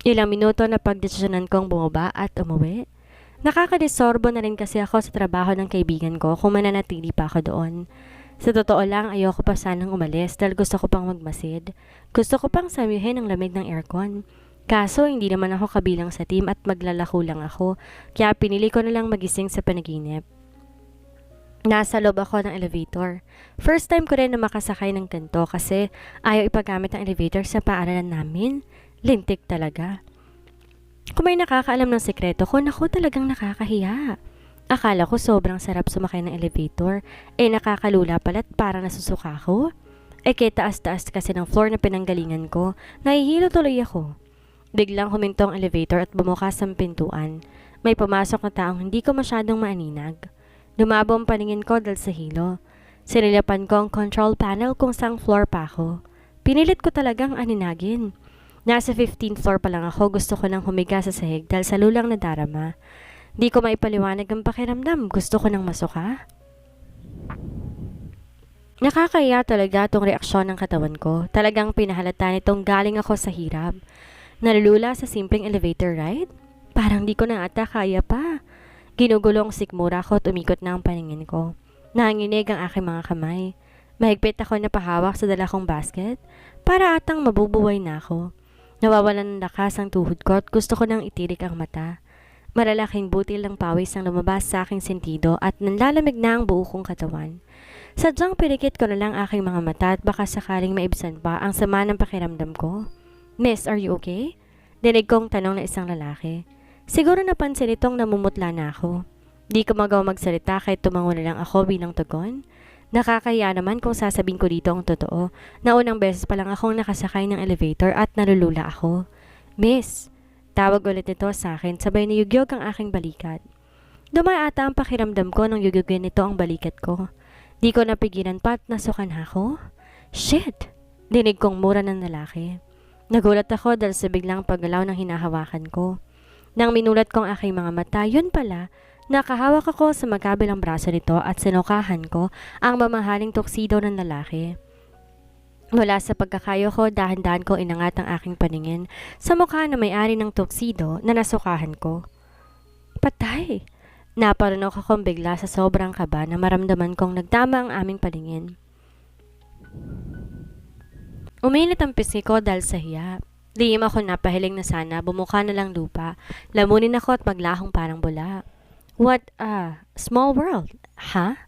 Ilang minuto na pagdesisyonan kong bumaba at umuwi. Nakakadesorbo na rin kasi ako sa trabaho ng kaibigan ko kung mananatili pa ako doon. Sa totoo lang, ayoko pa sanang umalis dahil gusto ko pang magmasid. Gusto ko pang samyuhin ang lamig ng aircon. Kaso hindi naman ako kabilang sa team at maglalako lang ako, kaya pinili ko na lang magising sa panaginip. Nasa loob ako ng elevator. First time ko rin na makasakay ng ganito kasi ayaw ipagamit ang elevator sa paaralan namin. Lintik talaga. Kung may nakakaalam ng sekreto ko, naku talagang nakakahiya. Akala ko sobrang sarap sumakay ng elevator, nakakalula pala't parang nasusuka ako. Kaya taas-taas kasi ng floor na pinanggalingan ko, nahihilo tuloy ako. Biglang huminto ang elevator at bumukas ang pintuan. May pumasok na taong hindi ko masyadong maaninag. Lumabo ang paningin ko dahil sa hilo. Sinilapan ko ang control panel kung saang floor pa ako. Pinilit ko talagang aninagin. Nasa 15th floor pa lang ako, gusto ko nang humiga sa sahig dahil sa lulang na darama. Di ko maipaliwanag ang pakiramdam, gusto ko nang masuka. Nakakaya talaga tong reaksyon ng katawan ko. Talagang pinahalata nitong galing ako sa hirap. Nalulula sa simpleng elevator ride? Parang di ko na ata kaya pa. Ginugulong sikmura ko at umikot na ang paningin ko. Nanginginig ang aking mga kamay. Mahigpit ako na pahawak sa dala kong basket. Para atang mabubuhay na ako. Nawawalan ng lakas ang tuhod ko at gusto ko nang itirik ang mata. Malalaking butil ng pawis ang lumabas sa aking sentido at nanlalamig na ang buo kong katawan. Sadyang pirikit ko na lang aking mga mata at baka sakaling maibsan pa ang sama ng pakiramdam ko. Miss, are you okay? Dinig kong tanong na isang lalaki. Siguro napansin itong namumutla na ako. Di ko magawa magsalita kahit tumango na lang ako bilang tugon. Nakakaya naman kung sasabihin ko dito ang totoo na unang beses pa lang akong nakasakay ng elevator at nalulula ako. Miss, tawag ulit nito sa akin sabay niyugyog ang aking balikat. Dumaata ang pakiramdam ko nang yugyugin nito ang balikat ko. Di ko napigilan pa at nasukan ako. Shit! Dinig kong mura ng lalaki. Nagulat ako dahil sa biglang paggalaw ng hinahawakan ko. Nang minulat kong aking mga mata, yun pala, nakahawak ako sa magkabilang braso nito at sinukahan ko ang mamahaling tuksido ng lalaki. Mula sa pagkakayo ko, dahan-dahan ko inangat ang aking paningin sa mukha na may-ari ng tuksido na nasukahan ko. Patay! Naparunok akong bigla sa sobrang kaba na maramdaman kong nagtama ang aming paningin. Uminit ang pisngi ko dahil sa hiya. Lihim ako napahiling na sana bumuka na lang lupa, lamunin ako at maglahong parang bula. What a small world, ha?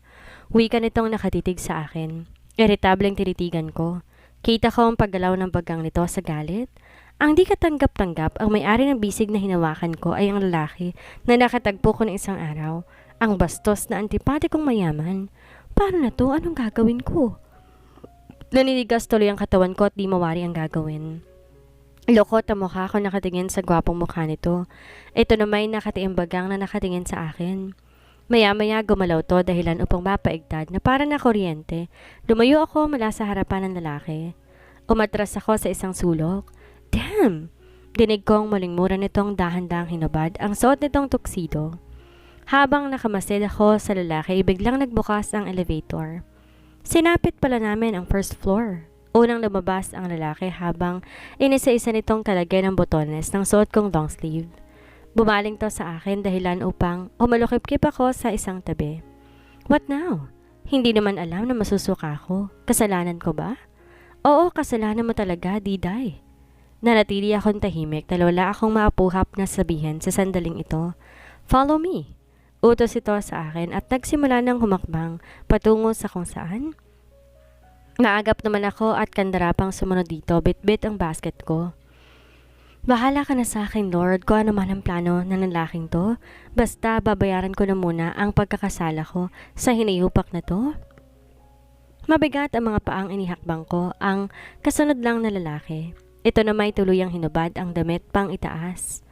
Wika nitong nakatitig sa akin. Irritableng tinitigan ko. Kita ko ang paggalaw ng bagang nito sa galit. Ang di katanggap-tanggap, ang may-ari ng bisig na hinawakan ko ay ang lalaki na nakatagpo ko ng isang araw. Ang bastos na antipatikong mayaman. Paano na to? Anong gagawin ko? Naninigas tuloy ang katawan ko at di mawari ang gagawin. Lokot ang mukha ko nakatingin sa gwapong mukha nito. Ito na may nakatiimbagang na nakatingin sa akin. Maya-maya gumalaw to dahilan upang mapaigtad na para na kuryente. Lumayo ako mula sa harapan ng lalaki. Umatras ako sa isang sulok. Damn! Dinig kong malingmura nitong dahan-dahang hinubad ang suot nitong tuksido. Habang nakamasid ako sa lalaki, biglang nagbukas ang elevator. Sinapit pala namin ang first floor. Unang lumabas ang lalaki habang inisa-isa nitong kalagay ng botones ng suot kong long sleeve. Bumaling to sa akin dahilan upang umalukip-kip ako sa isang tabi. What now? Hindi naman alam na masusuka ako. Kasalanan ko ba? Oo, kasalanan mo talaga, Diday. Nanatili akong tahimik dahil wala akong maapuhap na sabihin sa sandaling ito. Follow me. Utos ito sa akin at nagsimula ng humakbang patungo sa kung saan. Naagap naman ako at kandarapang sumunod dito, bit-bit ang basket ko. Bahala ka na sa akin, Lord, kung ano man ang plano ng lalaking to. Basta babayaran ko na muna ang pagkakasala ko sa hinayupak na to. Mabigat ang mga paang inihakbang ko, ang kasunod lang na lalaki. Ito na may tuluyang hinubad ang damit pang itaas.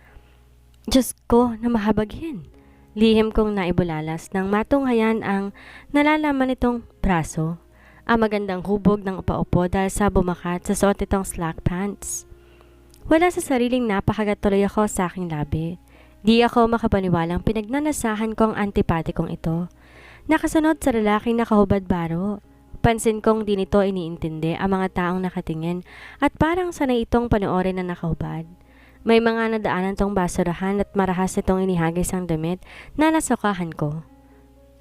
Diyos ko na mahabagin. Lihim kong naibulalas nang matunghayan ang nalalaman nitong braso. Ang magandang hubog ng upa-upo dahil sa bumakat sa suot nitong slack pants. Wala sa sariling napakagat tuloy ako sa aking labi. Di ako makapaniwalang pinagnanasahan ko ang antipatikong ito. Nakasunod sa lalaking nakahubad baro. Pansin kong di nito iniintindi ang mga taong nakatingin at parang sanay itong panoorin na nakahubad. May mga nadaanan tong basurahan at marahas itong inihagis ang damit na nasokahan ko.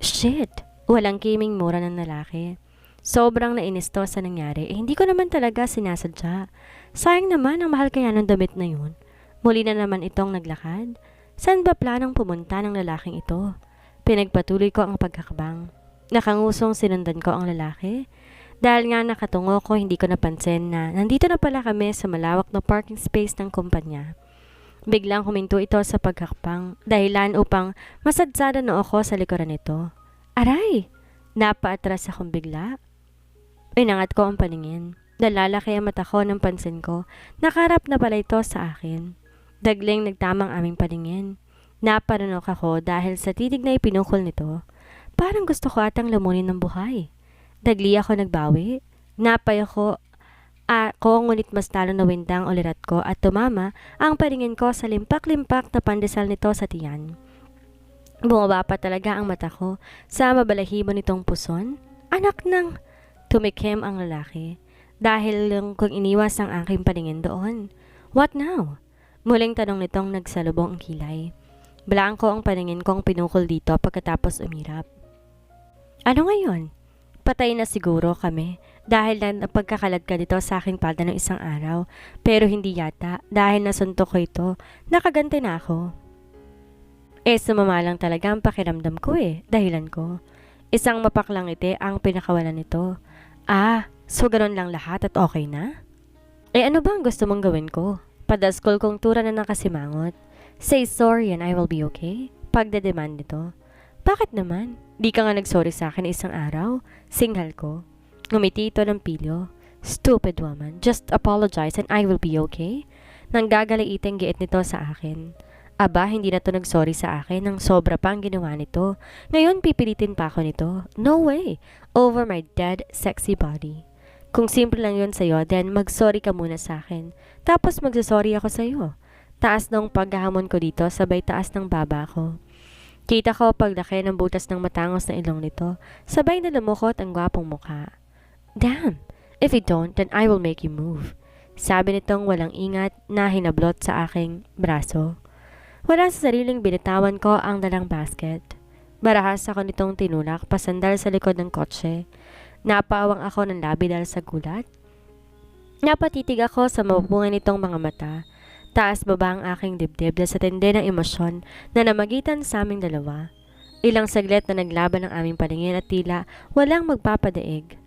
Shit! Walang kiming mura ng lalaki. Sobrang nainis to sa nangyari. Hindi ko naman talaga sinasadya. Sayang naman ang mahal kaya ng damit na yun. Muli na naman itong naglakad. Saan ba planong pumunta ng lalaking ito? Pinagpatuloy ko ang pagkakabang. Nakangusong sinundan ko ang lalaki. Dahil nga nakatungo ko, hindi ko napansin na nandito na pala kami sa malawak na parking space ng kumpanya. Biglang huminto ito sa pagkakapang, dahilan upang masadsada na ako sa likuran nito. Aray! Napaatras akong bigla. Inangat ko ang paningin. Nalalaki ang mata ko ng pansin ko. Nakarap na pala ito sa akin. Dagling nagtamang aming paningin. Naparanok ako dahil sa titig na ipinukol nito. Parang gusto ko atang lamunin ng buhay. Dagli ako nagbawi. Napay ako ngunit mas talo na windang ulirat ko at tumama ang paningin ko sa limpak-limpak na pandesal nito sa tiyan. Bumaba pa talaga ang mata ko sa mabalahibo nitong puson. Anak ng... Tumikim ang lalaki dahil lang kung iniwas ang aking paningin doon. What now? Muling tanong nitong nagsalubong ang kilay. Blanko ang paningin kong pinukol dito pagkatapos umirap. Ano ngayon? Patay na siguro kami dahil na napagkakalat ka dito sa aking palda ng isang araw, pero hindi yata dahil nasuntok ko ito, nakagante na ako. Sumama lang talaga ang pakiramdam ko dahilan ko. Isang mapaklang ite ang pinakawalan nito. So ganoon lang lahat at okay na? Ano ba ang gusto mong gawin ko? Padaskol kong tura na nakasimangot. Say sorry and I will be okay? Pagdedemand nito. Bakit naman? Di ka nga nagsorry sa akin isang araw? Singhal ko. Ngumiti ito ng pilyo. Stupid woman. Just apologize and I will be okay? Nang gagaliiteng giit nito sa akin. Aba, hindi na to nagsorry sa akin nang sobra pa ang ginawa nito. Ngayon pipilitin pa ako nito. No way. Over my dead, sexy body. Kung simple lang yun sa'yo, then mag-sorry ka muna sa akin. Tapos magsasorry ako sa'yo. Taas ng paghahamon ko dito, sabay taas ng baba ko. Kita ko paglaki ng butas ng matangos na ilong nito, sabay na lumukot ang gwapong mukha. Damn! If you don't, then I will make you move. Sabi nitong walang ingat na hinablot sa aking braso. Wala sa sariling binitawan ko ang dalang basket. Marahas ako nitong tinulak pasandal sa likod ng kotse. Napaawang ako ng labi dahil sa gulat. Napatitig ako sa mabubungan nitong mga mata. Taas baba ang aking dibdib dahil sa tindi ng emosyon na namagitan sa aming dalawa. Ilang saglit na naglaban ang aming paningin at tila walang magpapadaig.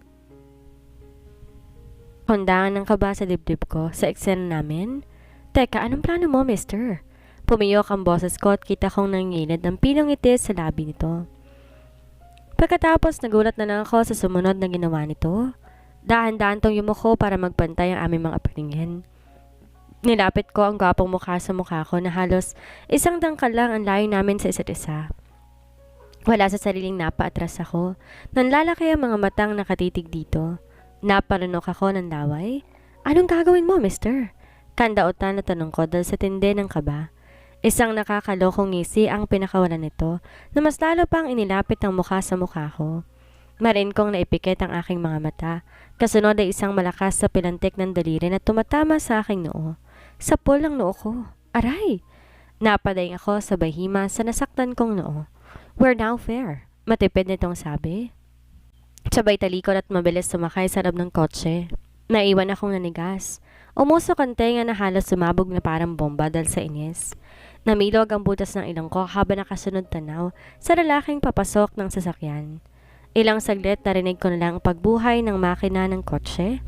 Kondangan ng kaba sa dibdib ko sa eksena namin. Teka, anong plano mo, mister? Pumiyok ang boses ko at kita kong nangingilid ng pilong itis sa labi nito. Pagkatapos nagulat na lang ako sa sumunod na ginawa nito. Dahan-dahan tong yumuko para magpantay ang aming mga paningin. Nilapit ko ang gwapong mukha sa mukha ko na halos isang dangkal lang ang layo namin sa isa't isa. Wala sa sariling napaatras ako. Nanlalaki ang mga matang nakatitig dito. Naparunok ako ng laway. Anong gagawin mo, mister? Kandaotan na tanong ko dahil sa tindi ng kaba. Isang nakakalokong ngisi ang pinakawalan nito na mas lalo pang inilapit ang mukha sa mukha ko. Marin kong naipikit ang aking mga mata. Kasunod ay isang malakas sa pilantik ng daliri na tumatama sa aking noo. Sapol ang noo ko. Aray! Napadaing ako sa bahima sa nasaktan kong noo. We're now fair. Matipid nitong sabi. Sabay talikod at mabilis sumakay sa loob ng kotse. Naiwan akong nanigas. Umusok ang tenga na halos sumabog na parang bomba dahil sa inis. Namilog ang butas ng ilong ko habang nakasunod tanaw sa lalaking papasok ng sasakyan. Ilang saglit narinig ko na lang ang pagbuhay ng makina ng kotse.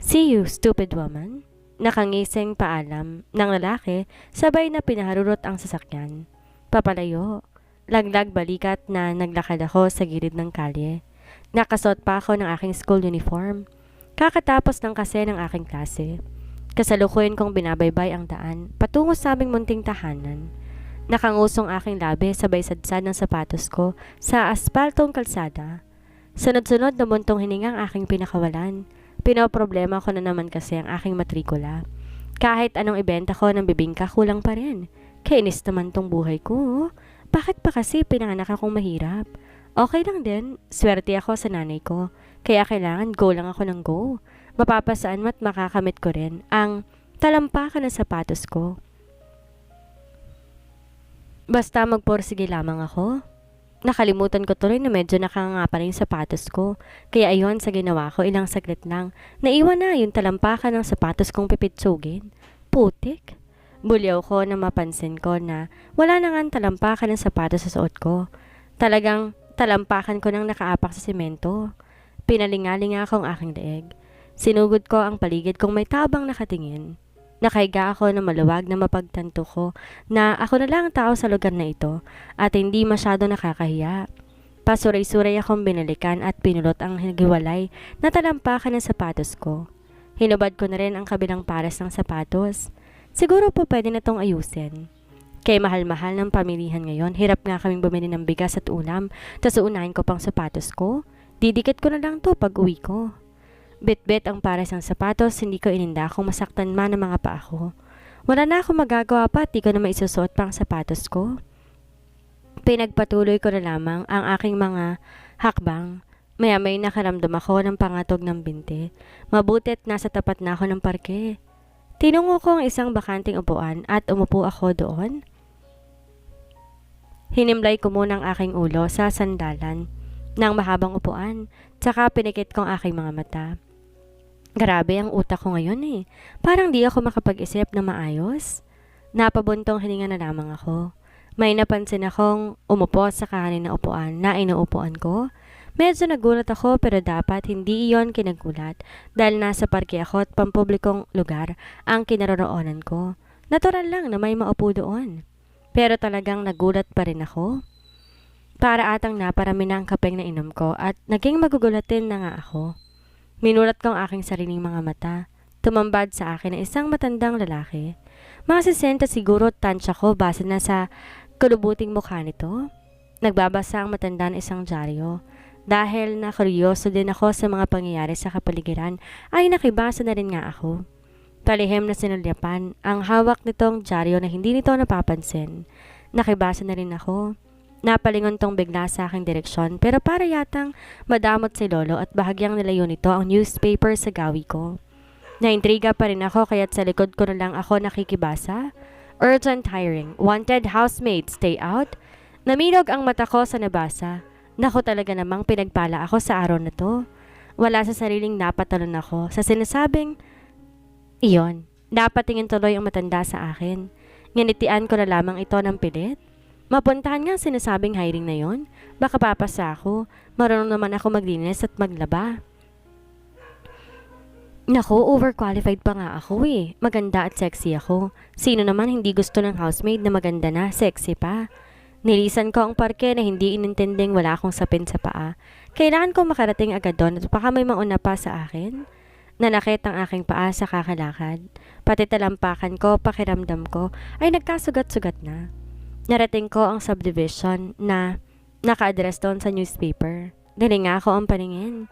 See you, stupid woman. Nakangising paalam ng lalaki sabay na pinaharurot ang sasakyan. Papalayo. Laglag balikat na naglakad ako sa gilid ng kalye. Nakasuot pa ako ng aking school uniform. Kakatapos ng kasi ng aking klase. Kasalukuyan kong binabaybay ang daan patungo sa aming munting tahanan. Nakangusong aking labi sabay sadsad ng sapatos ko sa aspaltong kalsada. Sunod-sunod na buntong hiningang aking pinakawalan. Pinoproblema ko na naman kasi ang aking matrikula. Kahit anong ibenta ko ng bibingka kulang pa rin. Kainis naman tong buhay ko. Bakit pa kasi pinanganak akong mahirap? Okay lang din, swerte ako sa nanay ko. Kaya kailangan go lang ako ng go. Mapapasaan mo't makakamit ko rin ang Talampakan ang sapatos ko. Basta magporsige lamang ako. Nakalimutan ko tuloy na medyo nakanganga pa rin yung sapatos ko. Kaya ayon sa ginawa ko, ilang saglit lang, naiwan na yung talampakan ng sapatos kong pipitsugin. Putik! Bulyaw ko na mapansin ko na wala na nga talampakan ng sapatos sa suot ko. Talagang talampakan ko nang nakaapak sa simento. Pinalingalinga ko ang aking leeg. Sinugod ko ang paligid kung may tabang nakatingin. Nakahiga ako na maluwag na mapagtanto ko na ako na lang ang tao sa lugar na ito at hindi masyado nakakahiya. Pasuray-suray akong binalikan at pinulot ang higiwalay na talampakan ng sapatos ko. Hinubad ko na rin ang kabilang pares ng sapatos. Siguro po pwede na tong ayusin. Kay mahal-mahal ng pamilihan ngayon, hirap nga kaming bumili ng bigas at ulam, tas uunahin ko pang sapatos ko. Didikit ko na lang to pag uwi ko. Bit-bit ang pares ng sapatos, hindi ko ininda kung masaktan man ang mga paa ko. Wala na akong magagawa pa at di ko na maisusuot pang sapatos ko. Pinagpatuloy ko na lamang ang aking mga hakbang. Maya-may nakaramdam ako ng pangatog ng binti. Mabutit nasa tapat na ako ng parke. Tinungo ko ang isang bakanting upuan at umupo ako doon. Hinimlay ko muna ang aking ulo sa sandalan ng mahabang upuan, tsaka pinikit ko ang aking mga mata. Grabe ang utak ko ngayon eh. Parang di ako makapag-isip na maayos. Napabuntong hininga na lamang ako. May napansin akong umupo sa kahanin na upuan na inuupuan ko. Medyo nagulat ako pero dapat hindi iyon kinagulat dahil nasa parke ako at pampublikong lugar ang kinaroroonan ko. Natural lang na may maupo doon. Pero talagang nagulat pa rin ako. Para atang naparami na ang kapeng na inom ko at naging magugulatin na nga ako. Minulat ko ang aking sariling mga mata. Tumambad sa akin ang isang matandang lalaki. Mga 60 siguro tansya ko base na sa kulubuting mukha nito. Nagbabasa ang matanda ng isang dyaryo. Dahil na kuryoso din ako sa mga pangyayari sa kapaligiran ay nakibasa na rin nga ako. Palihim na sinulyapan ang hawak nitong dyaryo na hindi nito napapansin. Nakibasa na rin ako. Napalingon tong bigla sa aking direksyon pero para yatang madamot si Lolo at bahagyang nilayo nito ang newspaper sa gawi ko. Naintriga pa rin ako kaya't sa likod ko na lang ako nakikibasa. Urgent hiring. Wanted housemaid. Stay out. Namilog ang mata ko sa nabasa. Naku talaga namang pinagpala ako sa araw na to. Wala sa sariling napatalon ako sa sinasabing iyon. Napatingin tuloy ang matanda sa akin. Nginitian ko na lamang ito ng pilit. Mapuntahan nga sinasabing hiring na yon. Baka papasa ako. Marunong naman ako maglinis at maglaba. Naku, overqualified pa nga ako eh. Maganda at sexy ako. Sino naman hindi gusto ng housemaid na maganda na, sexy pa? Nilisan ko ang parke na hindi inintending wala akong sapin sa paa. Kailangan ko makarating agad doon at baka may mauna pa sa akin. Nanakit ang aking paa sa kakalakad. Pati talampakan ko, pakiramdam ko, ay nagkasugat-sugat na. Narating ko ang subdivision na naka-address doon sa newspaper. Dalinga ako ang paningin.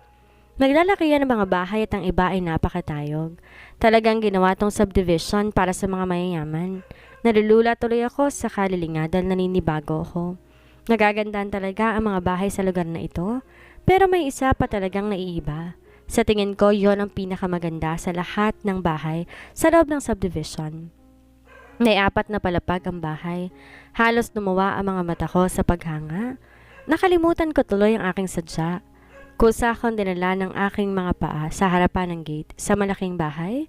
Naglalakihan ng mga bahay at ang iba ay napakatayog. Talagang ginawa tong subdivision para sa mga mayayaman. Nalulula tuloy ako sa kalilinga dahil naninibago ako. Nagagandahan talaga ang mga bahay sa lugar na ito, pero may isa pa talagang naiiba. Sa tingin ko, yon ang pinakamaganda sa lahat ng bahay sa loob ng subdivision. May 4 na palapag ang bahay. Halos lumuwa ang mga mata ko sa paghanga. Nakalimutan ko tuloy ang aking sadya. Kusa akong dinala ng aking mga paa sa harapan ng gate sa malaking bahay.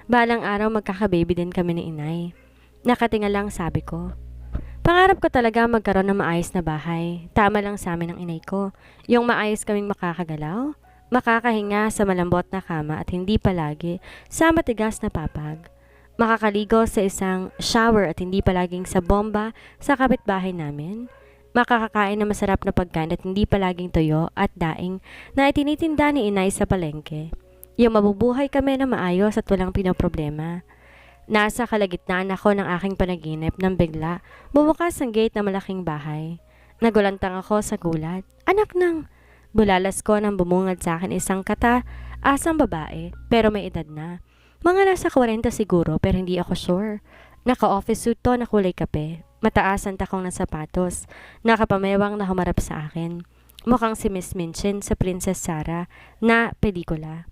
Balang araw magkakababy din kami ni inay. Nakatinga lang sabi ko. Pangarap ko talaga magkaroon ng maayos na bahay. Tama lang sa amin ng inay ko. Yung maayos kaming makakagalaw, makakahinga sa malambot na kama at hindi palagi sa matigas na papag. Makakaligo sa isang shower at hindi palaging sa bomba sa kapitbahay namin. Makakakain na masarap na pagkain at hindi palaging toyo at daing na itinitinda ni inay sa palengke. Yung mabubuhay kami na maayos at walang pinoproblema. Nasa kalagitnaan ako ng aking panaginip nang bigla bumukas ang gate ng malaking bahay. Nagulantang ako sa gulat. Anak ng... Bulalas ko nang bumungad sa akin isang asang babae pero may edad na. Mga nasa 40 siguro pero hindi ako sure. Naka-office suit to na kulay kape. Mataas ang takong ng sapatos. Nakapamewang na humarap sa akin. Mukhang si Miss Minchin sa Princess Sarah na pelikula.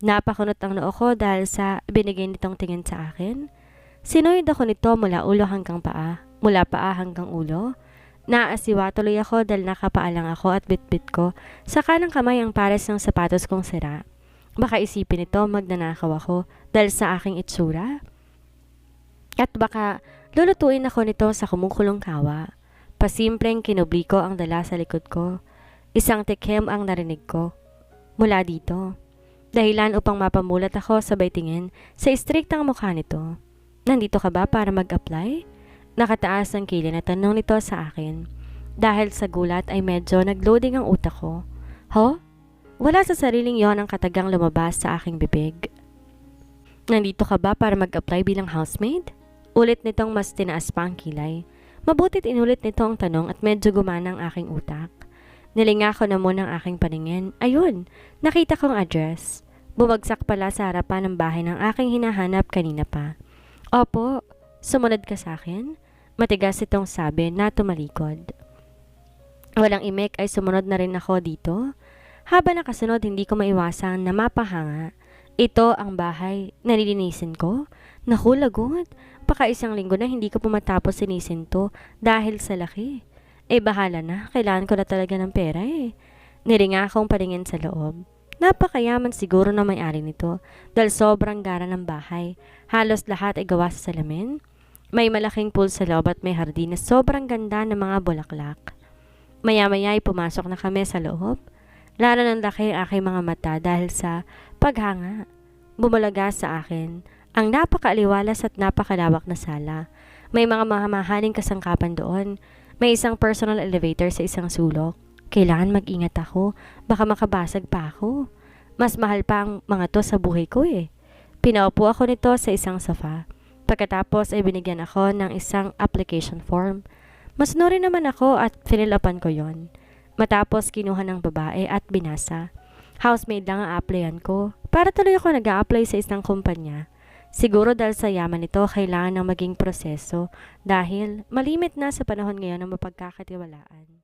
Napakunot ang noo ko dahil sa binigay nitong tingin sa akin. Sinuyod ako nito mula ulo hanggang paa, mula paa hanggang ulo. Naasiwa tuloy ako dahil nakapaalang ako at bitbit ko sa kanang kamay ang pares ng sapatos kong sira. Baka isipin nito magnanakaw ako dahil sa aking itsura. At baka lulutuin ako nito sa kumukulong kawa. Pasimpleng kinubli ko ang dala sa likod ko. Isang tikim ang narinig ko mula dito. Dahilan upang mapamulat ako sabay tingin sa istriktang mukha nito. Nandito ka ba para mag-apply? Nakataas ang kilay na tanong nito sa akin. Dahil sa gulat ay medyo nag-loading ang utak ko. Ho? Wala sa sariling yon ang katagang lumabas sa aking bibig. Nandito ka ba para mag-apply bilang housemaid? Ulit nitong mas tinaas pa ang kilay. Mabutit inulit nito ang tanong at medyo gumana ang aking utak. Nilinga ko na muna ang aking paningin. Ayun, nakita kong address. Bumagsak pala sa harapan ng bahay ng aking hinahanap kanina pa. Opo, sumunod ka sa akin? Matigas itong sabi na tumalikod. Walang imik ay sumunod na rin ako dito. Habang nakasunod hindi ko maiwasang na mapahanga. Ito ang bahay na nilinisin ko. Naku, lagot. Baka isang linggo na hindi ko pumatapos sinisin to dahil sa laki. Bahala na, kailangan ko na talaga ng pera Niringa akong paningin sa loob. Napakayaman siguro na may-ari nito dahil sobrang gara ng bahay. Halos lahat ay gawa sa salamin. May malaking pool sa loob at may hardin na sobrang ganda ng mga bulaklak. Maya-maya ay pumasok na kami sa loob. Lalo ng laki ang aking mga mata dahil sa paghanga. Bumulaga sa akin ang napakaaliwalas at napakalawak na sala. May mga mahamahaling kasangkapan doon. May isang personal elevator sa isang sulok. Kailangan mag-ingat ako. Baka makabasag pa ako. Mas mahal pa ang mga to sa buhay ko Pinaupo ako nito sa isang sofa. Pagkatapos ay binigyan ako ng isang application form. Masnuri naman ako at finilapan ko yon. Matapos kinuha ng babae at binasa. Housemaid lang ang applyan ko. Para tuloy ako nag-a-apply sa isang kumpanya. Siguro dahil sa yaman nito, kailangan ng maging proseso dahil malimit na sa panahon ngayon ng mapagkakatiwalaan.